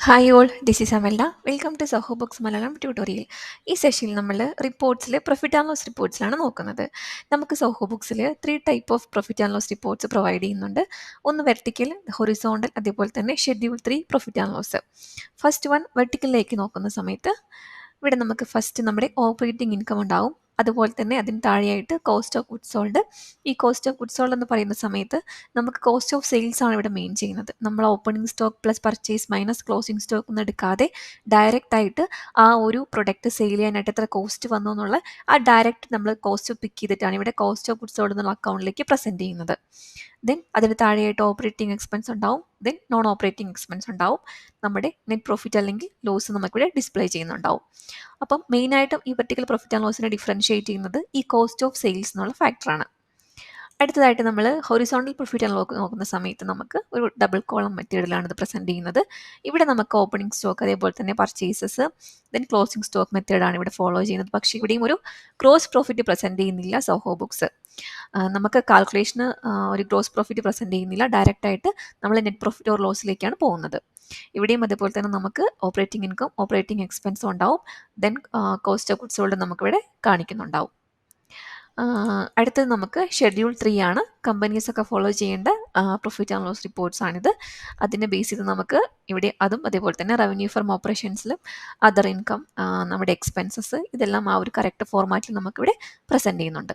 Hi all, this is Amalda. Welcome to Zoho Books Malayalam tutorial. ഈ സെഷനിൽ നമ്മൾ റിപ്പോർട്ട്സിൽ പ്രോഫിറ്റ് ആൻഡ് ലോസ് റിപ്പോർട്ട്സിലാണ് നോക്കുന്നത്. നമുക്ക് സഹോ ബുക്സിൽ 3 type of profit and loss reports provide ചെയ്യുന്നുണ്ട്. ഒന്ന് വെർട്ടിക്കൽ, ഹൊറിസോണ്ടൽ, അതേപോലെ തന്നെ schedule 3 profit and loss. First one വെർട്ടിക്കലിലേക്ക് നോക്കുന്ന സമയത്ത് ഇവിടെ നമുക്ക് ഫസ്റ്റ് നമ്മുടെ ഓപ്പറേറ്റിംഗ് ഇൻകം ഉണ്ടാവും. അതുപോലെ തന്നെ അതിന് താഴെയായിട്ട് കോസ്റ്റ് ഓഫ് ഗുഡ്സ് സോൾഡ്. ഈ കോസ്റ്റ് ഓഫ് ഗുഡ്സ് സോൾഡ് എന്ന് പറയുന്ന സമയത്ത് നമുക്ക് കോസ്റ്റ് ഓഫ് സെയിൽസ് ആണ് ഇവിടെ മെയിൻ ചെയ്യുന്നത്. നമ്മൾ opening stock plus purchase minus closing stock ഒന്നും എടുക്കാതെ ഡയറക്റ്റ് ആയിട്ട് ആ ഒരു പ്രൊഡക്റ്റ് സെയിൽ ചെയ്യാനായിട്ട് എത്ര കോസ്റ്റ് വന്നു എന്നുള്ള ആ ഡയറക്റ്റ് നമ്മൾ കോസ്റ്റ് പിക്ക് ചെയ്തിട്ടാണ് ഇവിടെ കോസ്റ്റ് ഓഫ് ഗുഡ്സ് സോൾഡ് എന്നുള്ള അക്കൗണ്ടിലേക്ക് പ്രസൻറ്റ് ചെയ്യുന്നത്. ദെൻ അതിന് താഴെയായിട്ട് ഓപ്പറേറ്റിംഗ് എക്സ്പെൻസ് ഉണ്ടാവും. ദെൻ നോൺ ഓപ്പറേറ്റിംഗ് എക്സ്പെൻസ് ഉണ്ടാവും. നമ്മുടെ നെറ്റ് പ്രോഫിറ്റ് അല്ലെങ്കിൽ ലോസ് നമുക്കിവിടെ ഡിസ്പ്ലേ ചെയ്യുന്നുണ്ടാവും. അപ്പം മെയിനായിട്ടും ഈ വെർട്ടിക്കൽ പ്രോഫിറ്റ് ആൻഡ് ലോസിനെ ഡിഫറൻഷിയേറ്റ് ചെയ്യുന്നത് ഈ കോസ്റ്റ് ഓഫ് സെയിൽസ് എന്നുള്ള ഫാക്ടറാണ്. അടുത്തതായിട്ട് നമ്മൾ ഹൊറിസോണ്ടൽ പ്രോഫിറ്റ് ആൻഡ് ലോസ് നോക്കുന്ന സമയത്ത് നമുക്ക് ഒരു ഡബിൾ കോളം മെത്തേഡിലാണ് ഇത് പ്രസൻറ്റ് ചെയ്യുന്നത്. ഇവിടെ നമുക്ക് ഓപ്പണിംഗ് സ്റ്റോക്ക്, അതേപോലെ തന്നെ പർച്ചേസസ്, ദെൻ ക്ലോസിംഗ് സ്റ്റോക്ക് മെത്തേഡാണ് ഇവിടെ ഫോളോ ചെയ്യുന്നത്. പക്ഷേ ഇവിടെയും ഒരു ഗ്രോസ് പ്രോഫിറ്റ് പ്രസൻറ്റ് ചെയ്യുന്നില്ല സോഹോ ബുക്സ്. നമുക്ക് കാൽക്കുലേഷന് ഒരു ഗ്രോസ് പ്രോഫിറ്റ് പ്രസൻറ്റ് ചെയ്യുന്നില്ല. ഡയറക്റ്റായിട്ട് നമ്മൾ നെറ്റ് പ്രോഫിറ്റ് ഓർ ലോസിലേക്കാണ് പോകുന്നത്. ഇവിടെയും അതേപോലെ തന്നെ നമുക്ക് ഓപ്പറേറ്റിംഗ് ഇൻകം, ഓപ്പറേറ്റിംഗ് എക്സ്പെൻസും ഉണ്ടാവും. Then cost of goods sold നമുക്കിവിടെ കാണിക്കുന്നുണ്ടാവും. അടുത്തത് നമുക്ക് ഷെഡ്യൂൾ 3 ആണ്. കമ്പനീസൊക്കെ ഫോളോ ചെയ്യേണ്ട പ്രോഫിറ്റ് ആൻഡ് ലോസ് റിപ്പോർട്ട്സ് ആണിത്. അതിനെ ബേസ് ചെയ്ത് നമുക്ക് ഇവിടെ അതും അതേപോലെ തന്നെ റവന്യൂ ഫ്രം ഓപ്പറേഷൻസിലും അതർ ഇൻകം, നമ്മുടെ എക്സ്പെൻസസ്, ഇതെല്ലാം ആ ഒരു കറക്റ്റ് ഫോർമാറ്റിൽ നമുക്കിവിടെ പ്രസൻറ്റ് ചെയ്യുന്നുണ്ട്.